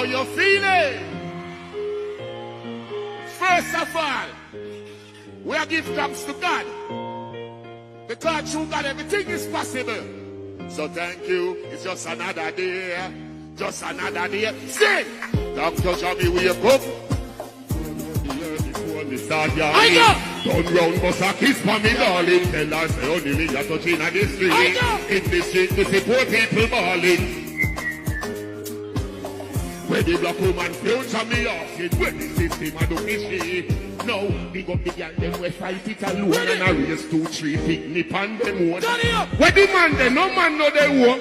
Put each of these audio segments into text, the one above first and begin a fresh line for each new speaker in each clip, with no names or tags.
How you feeling? First of all, we are give thanks to God. Because through God everything is possible. So thank you. It's just another day. Just another day. Sing! Dr. Johnny, wake up. I know! Turn round, bust a kiss for me, darling. Tell her, say, only me, you're touching at the street. I know! In the street, we see poor people balling. When the black woman future me off it, when the system I don't miss no, big up the girl, them we fight it alone and I raise 2, 3 big nip on them one. Where the man they no man know they walk.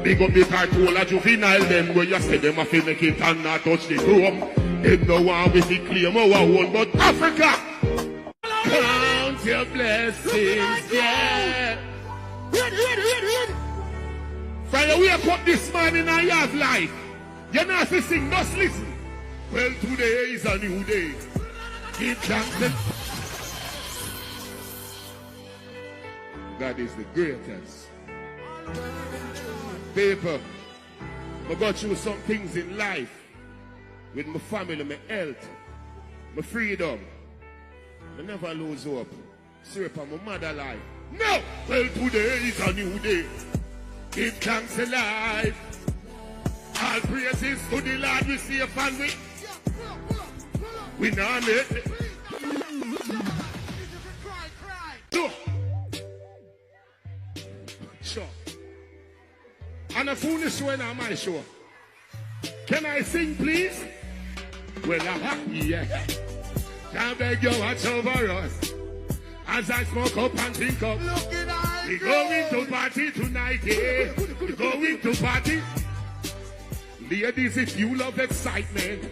Big up the cartoon juvenile them where you say them a fi make it and not touch the chrome. Them no one with the claim our own, but Africa. Count your blessings, yeah. Fire wake up this morning and you have life. You're not to sing, just listen. Well, today is a new day. Give thanks. God is the greatest. People, I got through some things in life. With my family, my health, my freedom. I never lose hope. Syrup on my mother life. No! Well, today is a new day. Give thanks alive. All praises to the Lord we see and we not make it. Sure. And a foolish one on my show. Can I sing, please? Well, I'm happy, yeah. Can't beg you watch over us. As I smoke up and think up. We going to party tonight, yeah. We going to party. Ladies, if you love excitement,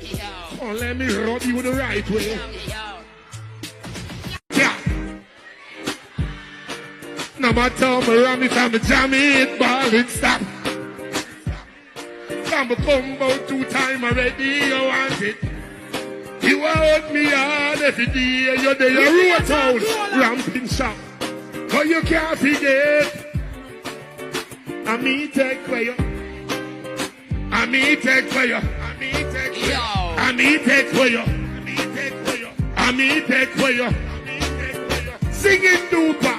oh, let me rub you the right way. Yeah. No matter me ram it and me jam it, ball it stop. Come about 2 times already, you want it. You want me hard every day, you're there, you're road town, ramping shop. But you can't forget, I me take for you. I me take for you. I me take for you. I me take for you. I me take for you. I me take for you. I me take for you. Singing Dupa.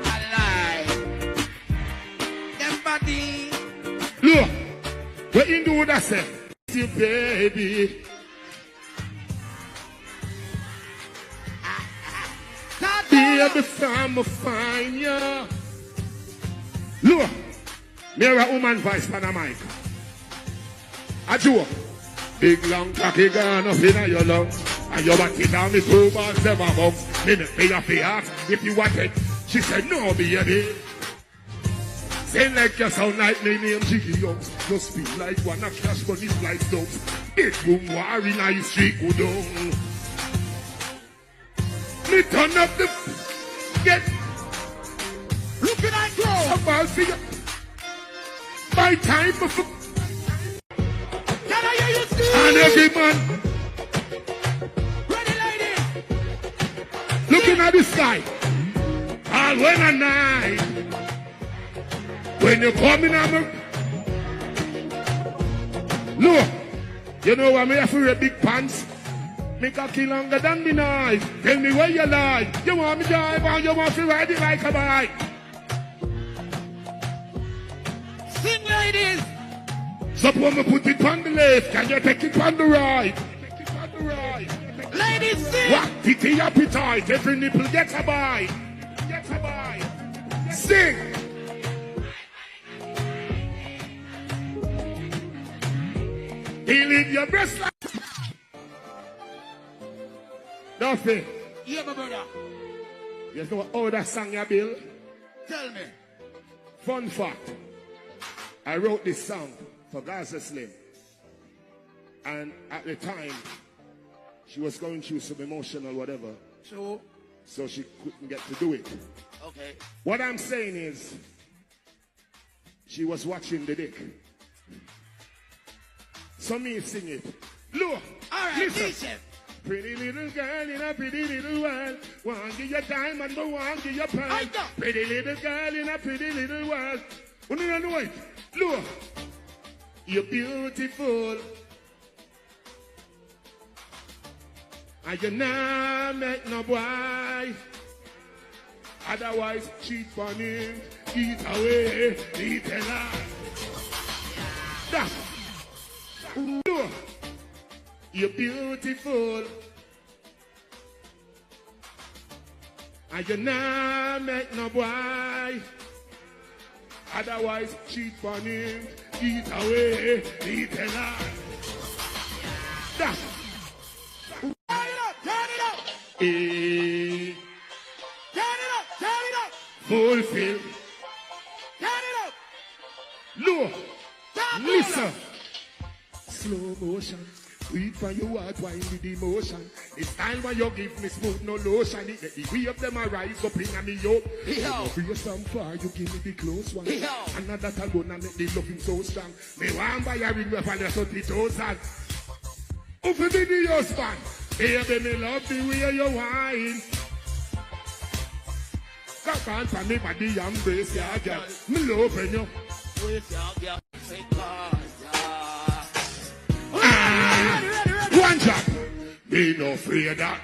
Alive. Them body. Look, what you do that say? You baby. Baby, from find you. Look, me a woman voice for the mic. A joke. Big long cocky gun up in your lungs. And your body down me 2 bars never bumps. Me not pay your fee if you want it. She said no baby. Say like you sound like me name Jiggy Youngs. You speak like one of cash money flight dogs. Big boom war in a street go down. Me turn up the get. Look at that girl. About figure. My time for. Can I hear you speak? And every man. Ready, ladies. Looking at the sky. All when at night. When you come in, I'm look. You know what I have to wear big pants? Make a kill longer than the knife. Tell me where you lie. You want me drive or you want to ride it like a bike? Sing, ladies. Suppose me put it on the left. Can you take it on the right? Take it on the right. Ladies, sing. What? Titty appetite. Every nipple gets a bite. Gets a bite. Sing. Healing your breast like. Duffy. Yeah, my brother. You know how that song you build? Tell me. Fun fact. I wrote this song for Gaza Slim. And at the time, she was going through some emotional whatever. So she couldn't get to do it. Okay. What I'm saying is, she was watching the dick. So me sing it. Look. All right, listen. Pretty little girl in a pretty little world. Want give your diamond, but want give your pearl. Pretty little girl in a pretty little world. You don't know it. Look, you're beautiful. And you not make no boy. Otherwise, cheat on him. Eat away, eat a lot. That's look, you're beautiful. And you not make no boy. Otherwise, cheat on him. Eat away, eat a lot. That's
Turn it up, turn it up.
a
Turn it up, turn it up.
fulfill.
Turn it up.
Look,
Turn it
listen.
up.
Slow motion. Sweet for you heart, wine with emotion. The style when you give me smooth, no lotion. It make the way up them a rise up in me up.
Yo.
For you some far, you give me the close one.
Yo.
And that alone I make the loving so strong. Me want buy a ring with a 30,000. Who for be the husband? Baby, me love the way you wine. Come on for me body embrace ya girl. Me love you.
With your girl, say cause,
One job. Me no afraid of.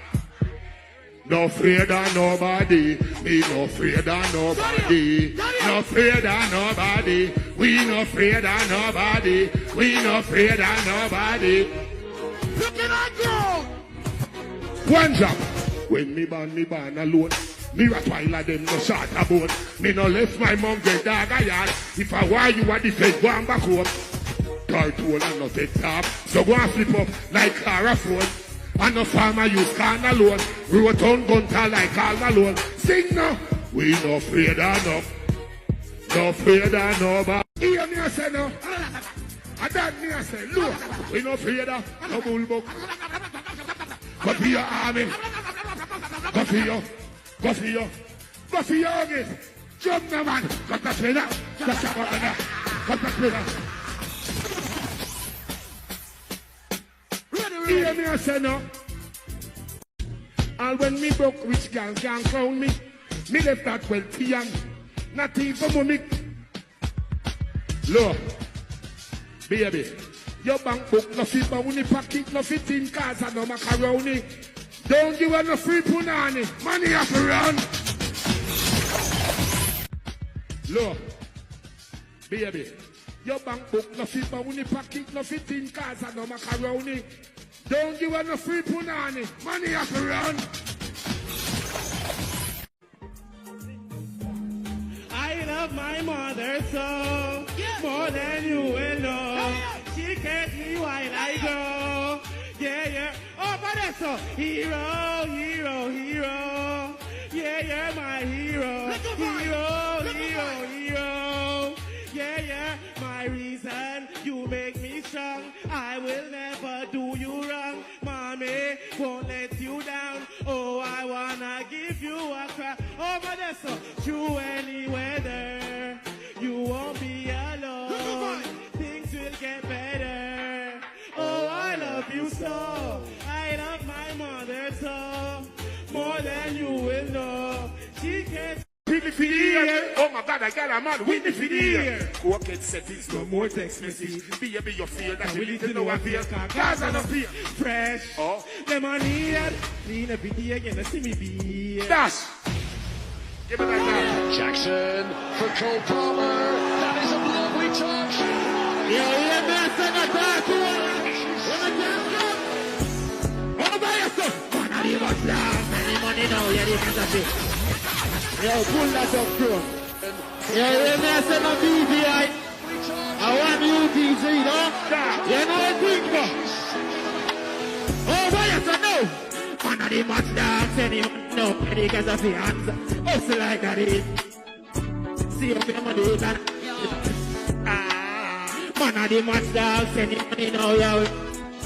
No afraid of nobody. Me no afraid of nobody. No afraid of nobody. We no afraid of nobody. We no afraid of nobody.
Look at that girl.
One job. When me born alone. Me rat while of them no shot a bone. Me no left my mom get dog a yard. If I want you a defend, go and back home. Cartoon and not take top. So go and flip up like car phone. And no farmer use can alone. Road on gunter like all alone. Sing now. We no afraid of no. No afraid of nobody. Hear me I say no. And that me I say look. We no afraid of no bullbuck. Go for your army. Go for your. Go for your. Go for your again. Jump now man. Got that spinner. Got that spinner. Hear me I say no. And when me broke, rich girl can't crown me. Me left that wealthy and not even money. Look, baby, your bank book no fit money pocket, no fit in cars and no macaroni. Don't give her no free punani. Money have to run. Look, baby, your bank book no fit money pocket, no fit in cars and no macaroni. Don't give her no free punani. Money have to run.
I love my mother so more than you will know. She cares me while I grow. Yeah, yeah. Oh, Vanessa. Hero, hero, hero. Yeah, you're my hero. Hero, hero, hero. Yeah, yeah. My reason, you make me strong. I will never do you wrong. Mommy won't let you down. Oh, I wanna give you a cry. Oh, Vanessa. Through any weather, you won't be alone. Things will get better. Oh, I love you so. I love my mother so. More than you will know. She cares.
Whitney for the ear. Oh my God, I got a man. Whitney for the ear. Cocaine settings, no more text message. Baby, you feel that you need to know I feel. Cause I don't feel
fresh.
Oh.
Them on here. Clean every day again. To see me be.
Dash. Give me that now.
Jackson for Cole Palmer. That is a lovely touch.
Yeah, man, sing a tattoo. When I can't go. All by yourself. Man, I leave us down. Any money now, yeah, you can touch it. Yo, pull that up, bro. Yeah, man, sing a BVI. I want you to see, no? You know what I think, bro? Oh, by yourself, no. Man, I leave us down. Send him, no, because of the hands. Hustle like that, see if your money can. Man, I the match dog, send him money now, yo.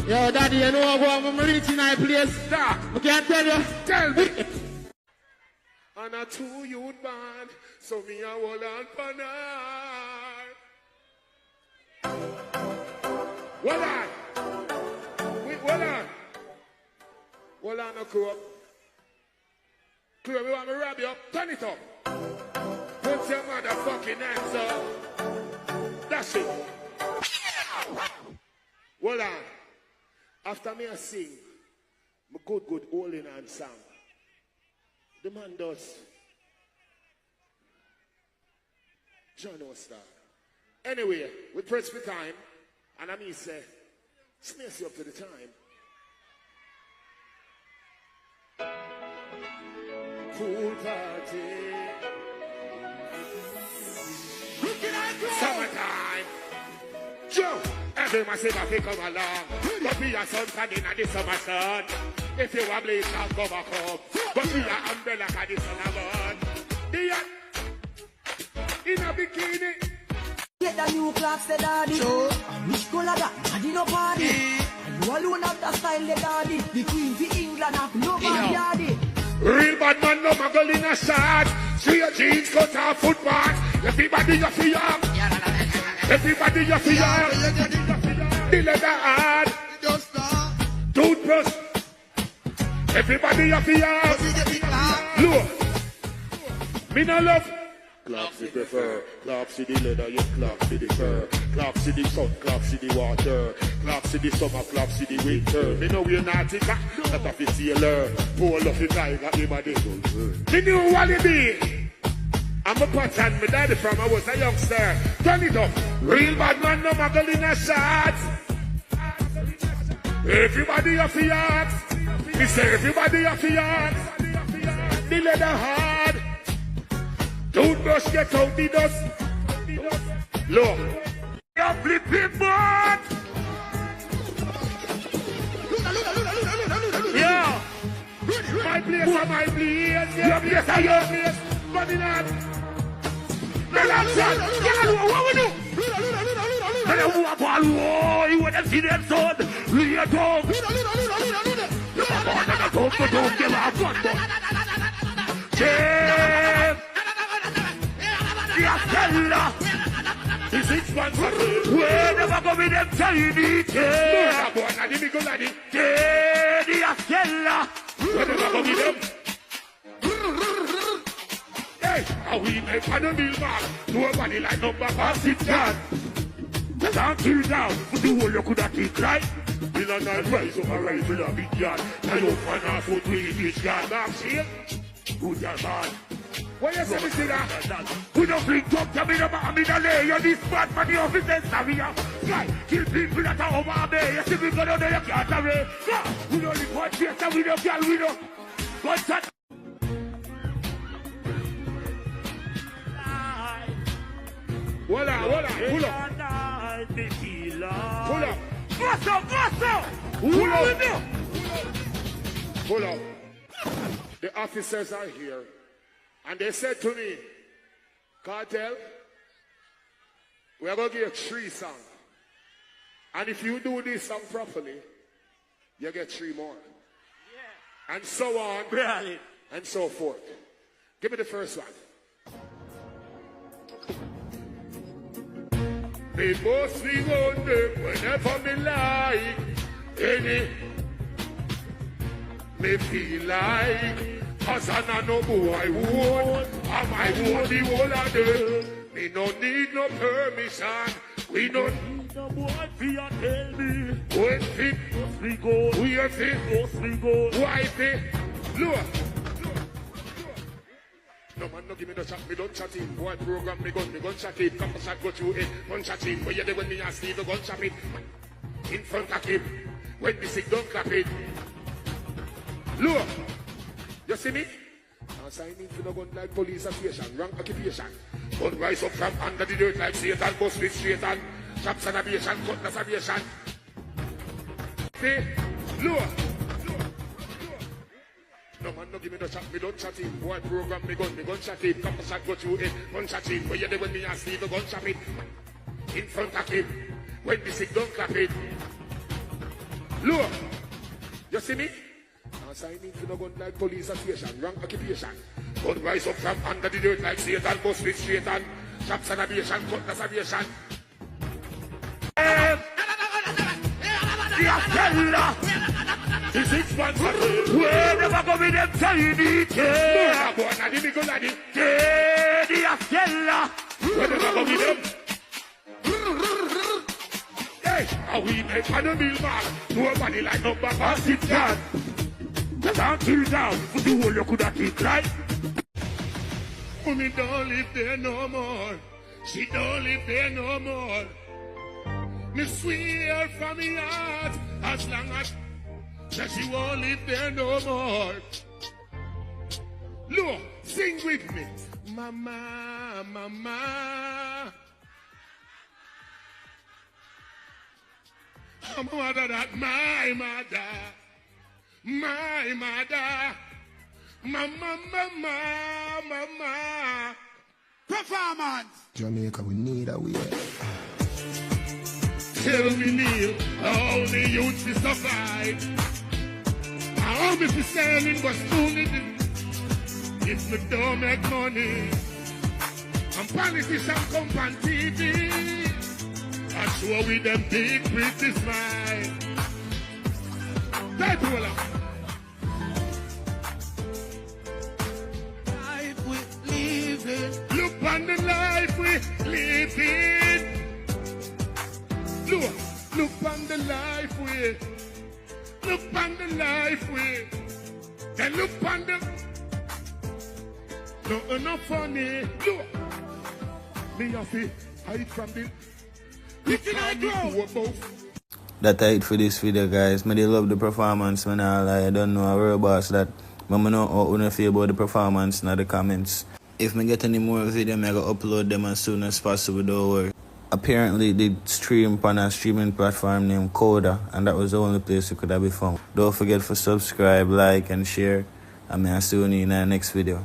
Yo, daddy, you know what I'm reaching my place?
Stop.
I can't tell you.
Tell me. And a 2 youth band, so me a hold on for now. Hold on. Wait, hold on. Hold on, no cool. Clear, we want me to rub you up. Turn it up. Put your motherfucking hands up. That's it. Hold on. After me I sing, my good holding hand song. The man does. John Star. Anyway, we press for time, and I mean say, smash you up to the time. Pool party. Summertime. Joe, every massive I come along. But be a sun standing at the summer sun. If you want blaze, I'll come back home. But be an umbrella at the sun alone. In a bikini.
Get the new clocks, the daddy. So, which color that? Daddy no party. And you alone have the style, the daddy. The queen for England have no daddy.
Real bad man, no muggle in a shot. Straight jeans, cut off football. Everybody you feel up. Everybody you feel up. The leather hard. Toothbrush. Everybody you feel up. Look. Me no love. Clocks see the fur, clocks see the leather, yeah, clocks see the fur. Clocks see the sun, clocks see the water. Clocks see the summer, clocks see the winter. Me know we're naughty, not a sailor. Poor lucky tiger, him a devil. Me knew what it be. I'm a pattern, my daddy from I was a youngster. Turn it up. Real bad man, no muggle in a shot. Everybody a fiat. Me say everybody a fiat. The leather hard. Toothbrush get out the dust. Look. You're flipping butt. Yeah. My place are my place. Your place are your place. Money not. Relaxation. What we do? You want to see them son? We are dog. Don't give up. Jeff. The 6 months ago, we never go with them Chinese. The Ascella. We never go with them. Hey, how we make fun of Bill Mark. Nobody like number 5 can. The can't kill down. But the whole you could have take right. Bill and I rise over rise with a big yard. I don't find out what we each yard. Mark shield. Good your man. What you say, Mr. We don't bring drugs, I'm in a lay. You're this bad for the officers, sorry. Fly, kill people that are over there. You see me go down there, you can't array. We don't live one chase, and we don't girl, we don't. Gunshot. Pull up. Pull up. Pull up. The officers are here. And they said to me, Kartel, we are going to give 3 songs. And if you do this song properly, you get 3 more. Yeah. And so on. Really? And so forth. Give me the first one. Me mostly on them whenever me like. Any. Me feel like. Cause I know who I would, and I would the whole of them. Me no need no permission. We don't need no boy for you tell me. When fit, we go. We are fit, we go. Why fit? Look. No man no give me the chat, me don't chat it. Boy program me gun chat it. Come shot go through it, gun chat it. Where you there when me ask Steve, gun chat it. In front of him. When the sick don't clap it. Look. You see me? I'm signing for no gun like police station, wrong occupation. Gun rise up from under the dirt like Satan, bust with Satan. Chops and aviation, cutlass aviation. See? Lower. No man no give me the chat, me don't chat it. Boy program me gun chat it. Couple shot go through it, gun chat it. Where you there when me ask Steve, gun chat it. In front of him. When the sick don't clap it. Lower. You see me? I'm signing for no gun like police station, wrong occupation. Gun rise up from under the dirt like Satan, bust with Satan. Chops and aviation, cutlass aviation. The 6 months ago.
We never go with them tiny
No, boy, now the big lady.
the Astella.
We never go with them. Hey, how we make on the mill man. Nobody like number 5 God.
Until now, for the whole you could have take right.
Mommy don't live there no more. She don't live there no more. Me swear from me heart, as long as that she won't live there no more. Look, sing with me. Mama, mama. I'm mother that my mother. My mother. Mama, mama, mama.
Performance.
Jamaica, we need a way.
Tell me, Neil, only youth to survive. I hope if you're selling, but soon if me don't make money, and politicians come on TV, I show with them big pretty smile. That will
Life we living.
look on the life we living. Look on the life we. Look on the life we. Then look on the. No, enough funny. Look. Me have to hide from the.
Picking I grow.
That's it for this video, guys. I love the performance, man. I don't know a robot that. But I know how you feel about the performance in the comments. If I get any more video, I'm going to upload them as soon as possible, don't worry. Apparently, they stream on a streaming platform named Coda, and that was the only place you could have been found. Don't forget to subscribe, like, and share. And I'll see you in the next video.